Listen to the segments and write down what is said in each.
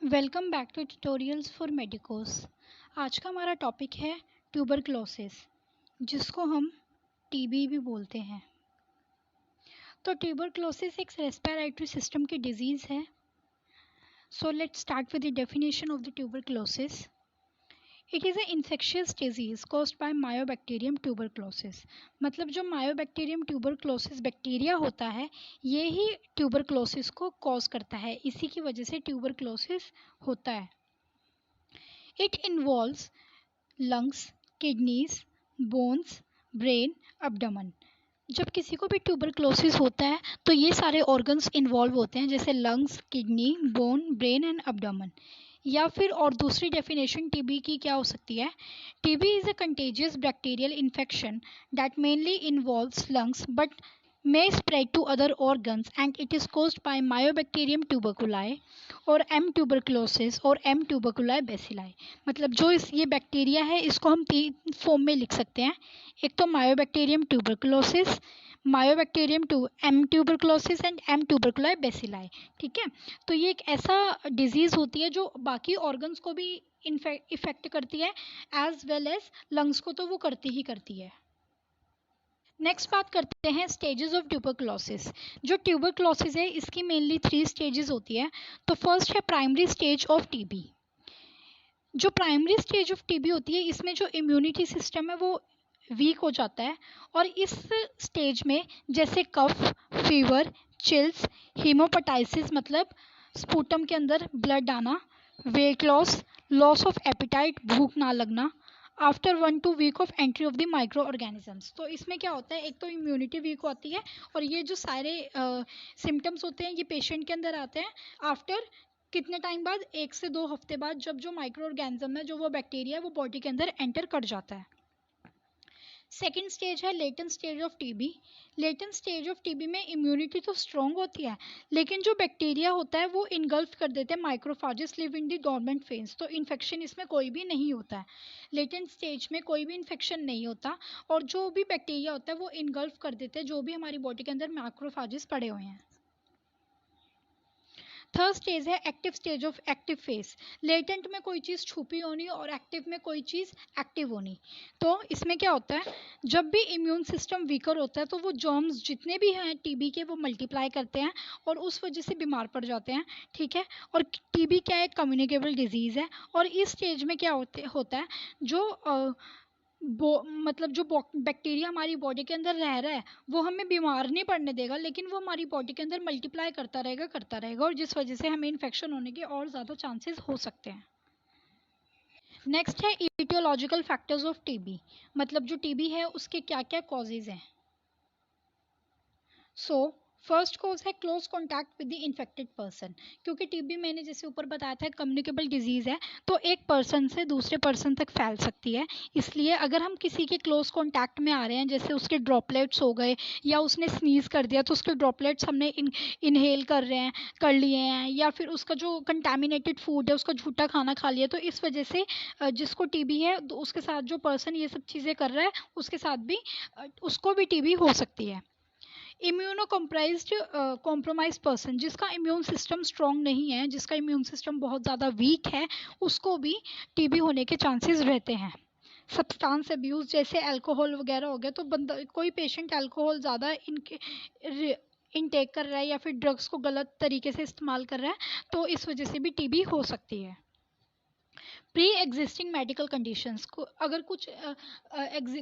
Welcome back to tutorials for medicos. आज का हमारा टॉपिक है ट्यूबरक्लोसिस, जिसको हम टीबी भी बोलते हैं। तो ट्यूबरक्लोसिस एक रेस्पिरेटरी सिस्टम की डिजीज़ है। So let's start with the definition of the tuberculosis. It is a infectious disease caused by Mycobacterium tuberculosis. मतलब जो मायोबैक्टीरियम ट्यूबरक्लोसिस बैक्टीरिया होता है, ये ही ट्यूबरक्लोसिस को कॉज करता है। इसी की वजह से ट्यूबरक्लोसिस होता है। It involves lungs, kidneys, bones, brain, abdomen। जब किसी को भी ट्यूबरक्लोसिस होता है तो ये सारे ऑर्गन्स इन्वॉल्व होते हैं, जैसे lungs, kidney, bone, brain and abdomen। या फिर और दूसरी डेफिनेशन टीबी की क्या हो सकती है? TB is a contagious bacterial infection that mainly involves lungs but may spread to other organs and it is caused by myobacterium tuberculi और M tuberculosis और M tuberculi bacilli। मतलब जो ये बैक्टीरिया है, इसको हम 3 फॉर्म में लिख सकते हैं। एक तो Mycobacterium tuberculosis, Mycobacterium M tuberculosis and M tuberculi bacilli। ठीक है, तो ये एक ऐसा डिजीज़ होती है जो बाकी ऑर्गन्स को भी इफेक्ट करती है, एज वेल एज लंग्स को तो वो करती ही करती है। नेक्स्ट बात करते हैं स्टेजेस ऑफ ट्यूबरक्लोसिस। जो ट्यूबरक्लोसिस है, इसकी मेनली 3 स्टेजेस होती है। तो फर्स्ट है प्राइमरी स्टेज ऑफ टीबी। जो प्राइमरी स्टेज ऑफ टीबी होती है, इसमें जो इम्यूनिटी सिस्टम है वो वीक हो जाता है, और इस स्टेज में जैसे कफ, फीवर, चिल्स, हीमोपेटाइसिस मतलब स्पूटम के अंदर ब्लड आना, weight loss, loss of appetite भूख ना लगना, after 1-2 week of entry of the microorganisms. तो इसमें क्या होता है, एक तो इम्यूनिटी वीक होती है, और ये जो सारे सिम्टम्स होते हैं ये पेशेंट के अंदर आते हैं आफ्टर कितने टाइम बाद, 1 से 2 हफ्ते बाद, जब जो माइक्रो ऑर्गेनिज्म है, जो वो बैक्टीरिया है, वो बॉडी के अंदर एंटर कर जाता है। सेकेंड स्टेज है latent stage of TB. Latent stage of TB में इम्यूनिटी तो स्ट्रॉन्ग होती है, लेकिन जो बैक्टीरिया होता है वो इनगल्फ कर देते हैं macrophages live in the dormant phase. तो इन्फेक्शन इसमें कोई भी नहीं होता है। लेटेंट स्टेज में कोई भी इन्फेक्शन नहीं होता, और जो भी बैक्टीरिया होता है वो इनगल्फ कर देते हैं जो भी हमारी बॉडी के अंदर माइक्रोफाजेस पड़े हुए हैं। थर्ड स्टेज है active stage of active phase. Latent में कोई चीज़ छुपी होनी और एक्टिव में कोई चीज़ एक्टिव होनी। तो इसमें क्या होता है, जब भी इम्यून सिस्टम वीकर होता है तो वो जर्म्स जितने भी हैं टीबी के वो मल्टीप्लाई करते हैं और उस वजह से बीमार पड़ जाते हैं। ठीक है, और टीबी क्या है, कम्युनिकेबल डिजीज़ है, और इस स्टेज में क्या होता है, जो मतलब जो बैक्टीरिया हमारी बॉडी के अंदर रह रहा है वो हमें बीमार नहीं पड़ने देगा, लेकिन वो हमारी बॉडी के अंदर मल्टीप्लाई करता रहेगा, और जिस वजह से हमें इन्फेक्शन होने के और ज़्यादा चांसेस हो सकते हैं। नेक्स्ट है इटियोलॉजिकल फैक्टर्स ऑफ टीबी। मतलब जो टीबी है उसके क्या क्या कॉजेज़ हैं। सो फर्स्ट कॉज है close contact with the infected person. क्योंकि टीबी मैंने जैसे ऊपर बताया था कम्युनिकेबल डिजीज़ है, तो एक पर्सन से दूसरे पर्सन तक फैल सकती है। इसलिए अगर हम किसी के क्लोज कॉन्टैक्ट में आ रहे हैं, जैसे उसके ड्रॉपलेट्स हो गए या उसने स्नीज़ कर दिया तो उसके ड्रॉपलेट्स हमने इनहेल कर लिए हैं, या फिर उसका जो कंटामिनेटेड फूड है उसका झूठा खाना खा लिया, तो इस वजह से जिसको टीबी है तो उसके साथ जो पर्सन ये सब चीज़ें कर रहा है उसके साथ भी उसको भी टीबी हो सकती है। इम्यूनो कॉम्प्रोमाइज पर्सन, जिसका इम्यून सिस्टम स्ट्रॉन्ग नहीं है, जिसका इम्यून सिस्टम बहुत ज़्यादा वीक है, उसको भी टीबी होने के चांसेस रहते हैं। सब्सटेंस अब्यूज़ जैसे अल्कोहल वगैरह हो गया, तो बंदा कोई पेशेंट अल्कोहल ज़्यादा इनटेक कर रहा है या फिर ड्रग्स को गलत तरीके से इस्तेमाल कर रहा है, तो इस वजह से भी टीबी हो सकती है। प्री एग्जिस्टिंग मेडिकल कंडीशंस को अगर कुछ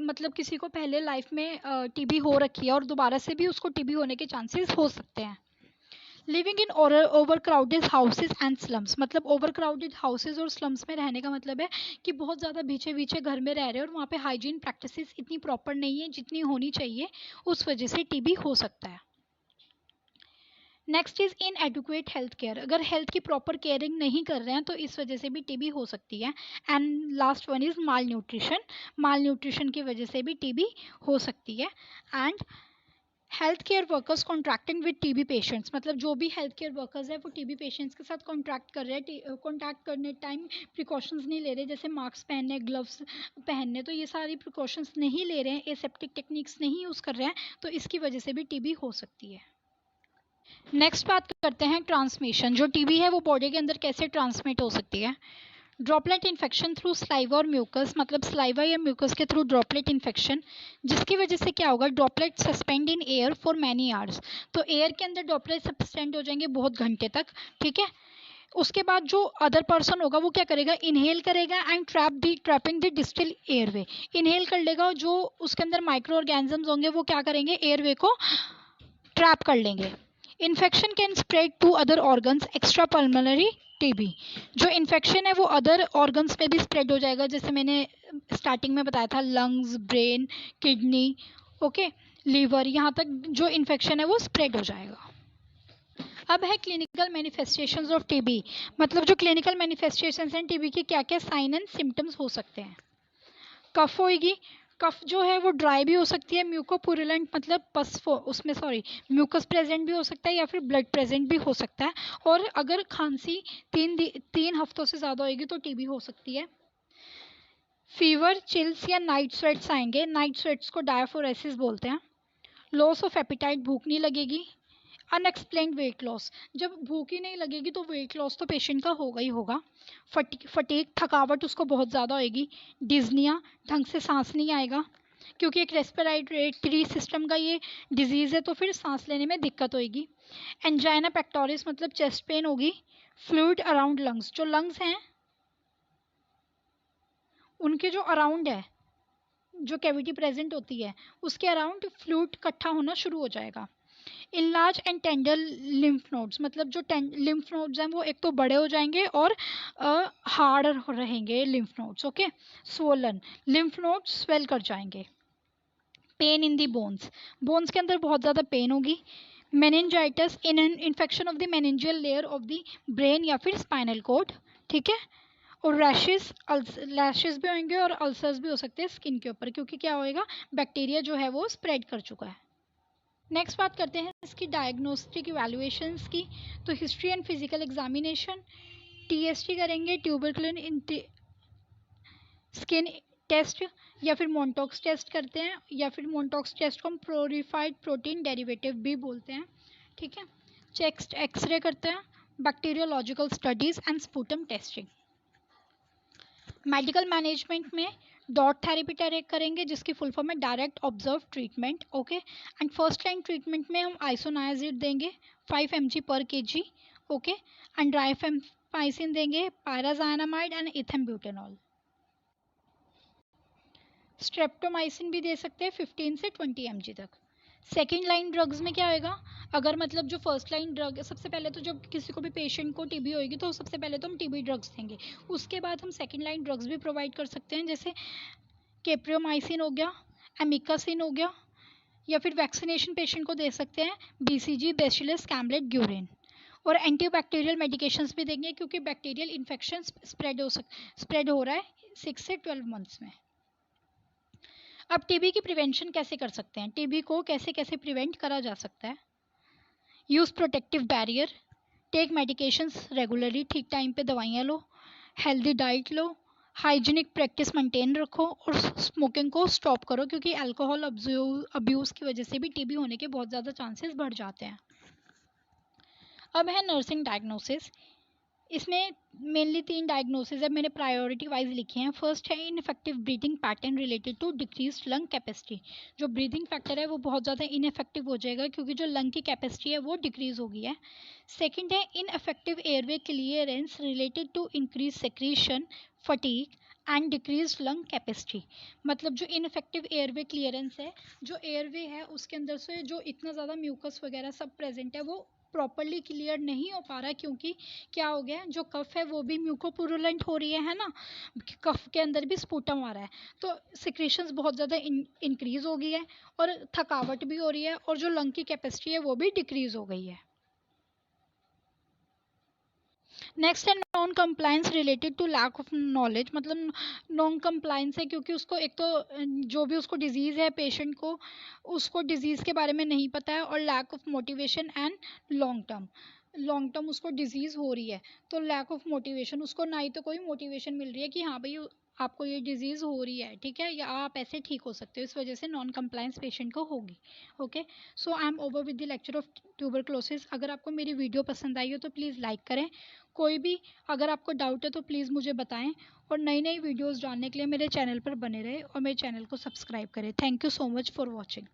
मतलब किसी को पहले लाइफ में टीबी हो रखी है और दोबारा से भी उसको टीबी होने के चांसेस हो सकते हैं। Living in over crowded houses and slums. मतलब ओवर क्राउडेड हाउसेज और स्लम्स में रहने का मतलब है कि बहुत ज़्यादा बीचे बीचे घर में रह रहे हैं और वहाँ पे हाइजीन प्रैक्टिसेस इतनी प्रॉपर नहीं है जितनी होनी चाहिए, उस वजह से टीबी हो सकता है। Next is inadequate health care. अगर हेल्थ की प्रॉपर केयरिंग नहीं कर रहे हैं तो इस वजह से भी टीबी हो सकती है। And last one is mall nutrition. Mall nutrition की वजह से भी टीबी हो सकती है। And health care workers contracting with TB patients. मतलब जो भी हेल्थ केयर वर्कर्स है वो टीबी पेशेंट्स के साथ कॉन्ट्रैक्ट कर रहे हैं, कॉन्टैक्ट करने टाइम प्रिकॉशंस नहीं ले रहे, जैसे मास्क पहनने, ग्लव्स पहनने, तो ये सारी प्रिकॉशंस नहीं ले रहे हैं, एसेप्टिक टेक्निक्स नहीं यूज़ कर रहे हैं, तो इसकी वजह से भी टीबी हो सकती है। नेक्स्ट बात करते हैं ट्रांसमिशन। जो टीबी है वो बॉडी के अंदर कैसे ट्रांसमिट हो सकती है। ड्रॉपलेट इन्फेक्शन थ्रू स्लाइवा और म्यूकस, मतलब स्लाइवा या म्यूकस के थ्रू ड्रॉपलेट इन्फेक्शन, जिसकी वजह से क्या होगा, droplet suspend in air for many hours. तो एयर के अंदर ड्रॉपलेट सस्पेंड हो जाएंगे बहुत घंटे तक, ठीक है। उसके बाद जो अदर पर्सन होगा वो क्या करेगा, इनहेल करेगा and trapping the distal airway. Inhale कर लेगा, जो उसके अंदर माइक्रो ऑर्गेनिजम्स होंगे वो क्या करेंगे, एयरवे को ट्रैप कर लेंगे। Infection can spread to other organs extra pulmonary TB. जो इन्फेक्शन है वो अदर ऑर्गन्स में भी स्प्रेड हो जाएगा, जैसे मैंने स्टार्टिंग में बताया था, lungs, brain, kidney, okay, liver, यहाँ तक जो इन्फेक्शन है वो स्प्रेड हो जाएगा। अब है क्लिनिकल मैनिफेस्टेशंस ऑफ टीबी, मतलब जो क्लिनिकल मैनिफेस्टेशंस हैं टीबी के, क्या क्या साइन एंड सिम्टम्स हो सकते हैं। कफ होएगी, कफ जो है वो ड्राई भी हो सकती है, म्यूकोपुरुलेंट मतलब उसमें म्यूकस प्रेजेंट भी हो सकता है या फिर ब्लड प्रेजेंट भी हो सकता है। और अगर खांसी 3 हफ्तों से ज़्यादा होएगी तो टीबी हो सकती है। फीवर, चिल्स या नाइट स्वेट्स आएंगे, नाइट स्वेट्स को डायफोरेसिस बोलते हैं। लॉस ऑफ एपिटाइट, भूख नहीं लगेगी। अनएक्सप्लेन्ड वेट लॉस, जब भूख ही नहीं लगेगी तो वेट लॉस तो पेशेंट का होगा ही होगा। फटीग, थकावट उसको बहुत ज़्यादा होएगी। डिज्निया, ढंग से सांस नहीं आएगा, क्योंकि एक रेस्पिरेटरी सिस्टम का ये डिजीज़ है तो फिर सांस लेने में दिक्कत होएगी। एंजाइना पेक्टोरिस मतलब चेस्ट पेन होगी। फ्लूइड अराउंड लंग्स, जो लंग्स हैं उनके जो अराउंड है, जो कैविटी प्रेजेंट होती है उसके अराउंड फ्लूइड इकट्ठा होना शुरू हो जाएगा। Enlarge and tender lymph nodes, मतलब जो लिम्फ नोड्स हैं वो एक तो बड़े हो जाएंगे और हार्ड रहेंगे lymph nodes, okay. Swollen, lymph nodes swell कर जाएंगे। Pain in the bones, bones के अंदर बहुत ज़्यादा पेन होगी। Meningitis, in infection of the meningeal layer of the brain या फिर स्पाइनल कोड, ठीक है। और लैशेस भी होंगे और अल्सर्स भी हो सकते हैं स्किन के ऊपर, क्योंकि क्या होएगा, बैक्टीरिया जो है वो स्प्रेड कर चुका है। नेक्स्ट बात करते हैं इसकी डायग्नोस्टिक इवैल्यूएशंस की। तो history and physical examination, TST करेंगे, ट्यूबरकुलिन स्किन टेस्ट, या फिर मोन्टॉक्स टेस्ट करते हैं, या फिर मोन्टॉक्स टेस्ट को हम प्योरीफाइड प्रोटीन डेरिवेटिव भी बोलते हैं, ठीक है। चेस्ट एक्सरे करते हैं, bacteriological studies and sputum testing. Medical management में डॉट थेरेपी करेंगे, जिसकी फुल फॉर्म है direct observe treatment, okay. And first line treatment में हम आइसोनायाजिड देंगे 5 mg पर kg, ओके। एंड ड्राइफेम्पाइसिन देंगे, पायराजाइनामाइड एंड इथेम्ब्यूटेनॉल। स्ट्रेप्टोमाइसिन भी दे सकते हैं 15 से 20 mg तक। सेकेंड लाइन ड्रग्स में क्या होएगा, अगर मतलब जो फर्स्ट लाइन ड्रग, सबसे पहले तो जब किसी को भी पेशेंट को टीबी होएगी तो सबसे पहले तो हम टीबी ड्रग्स देंगे, उसके बाद हम सेकेंड लाइन ड्रग्स भी प्रोवाइड कर सकते हैं, जैसे केप्रियोमाइसिन हो गया, एमिकासिन हो गया, या फिर वैक्सीनेशन पेशेंट को दे सकते हैं बीसीजी, बेसिलस, कैमलेट, ग्यूरिन। और एंटीबैक्टीरियल मेडिकेशंस भी देंगे, क्योंकि बैक्टीरियल इन्फेक्शन स्प्रेड हो रहा है 6 से 12 मंथ्स में। अब टीबी की प्रिवेंशन कैसे कर सकते हैं, टीबी को कैसे कैसे प्रिवेंट करा जा सकता है। Use protective barrier, take medications regularly, ठीक टाइम पे दवाइयाँ लो, हेल्दी डाइट लो, हाइजीनिक प्रैक्टिस मेंटेन रखो, और स्मोकिंग को स्टॉप करो, क्योंकि अल्कोहल अब्यूज़ की वजह से भी टीबी होने के बहुत ज़्यादा चांसेस बढ़ जाते हैं। अब है नर्सिंग डायग्नोसिस, इसमें मेनली 3 डायग्नोसिस है, मैंने प्रायोरिटी वाइज लिखे हैं। फर्स्ट है ineffective breathing pattern related to decrease lung capacity, जो ब्रीदिंग फैक्टर है वो बहुत ज़्यादा इनफेक्टिव हो जाएगा, क्योंकि जो लंग की कैपेसिटी है वो डिक्रीज हो गई है। सेकेंड है ineffective airway clearance related to increase secretion, fatigue and decrease lung capacity, मतलब जो इनफेक्टिव एयरवे क्लियरेंस है, जो एयरवे है उसके अंदर से जो इतना ज़्यादा म्यूकस वगैरह सब प्रेजेंट है वो प्रॉपरली क्लियर नहीं हो पा रहा, क्योंकि क्या हो गया, जो कफ है वो भी म्यूकोपुरुलेंट हो रही है ना, कफ के अंदर भी स्पूटम आ रहा है, तो सिक्रीशंस बहुत ज़्यादा इंक्रीज हो गई है, और थकावट भी हो रही है, और जो लंग की कैपेसिटी है वो भी डिक्रीज हो गई है। नेक्स्ट है non compliance related to lack of knowledge, मतलब नॉन कंप्लायंस है क्योंकि उसको एक तो जो भी उसको डिजीज़ है पेशेंट को, उसको डिजीज़ के बारे में नहीं पता है, और lack of motivation and long term उसको डिजीज़ हो रही है, तो लैक ऑफ मोटिवेशन, उसको ना ही तो कोई मोटिवेशन मिल रही है कि हाँ भाई आपको ये डिजीज़ हो रही है, ठीक है, या आप ऐसे ठीक हो सकते हो, इस वजह से नॉन कंप्लायंस पेशेंट को होगी। Okay, so I am over with the lecture of tuberculosis. अगर आपको मेरी वीडियो पसंद आई हो तो प्लीज़ लाइक करें। कोई भी अगर आपको डाउट है तो प्लीज़ मुझे बताएं, और नई नई वीडियोज़ जानने के लिए मेरे चैनल पर बने रहे और मेरे चैनल को सब्सक्राइब करें। Thank you so much for watching.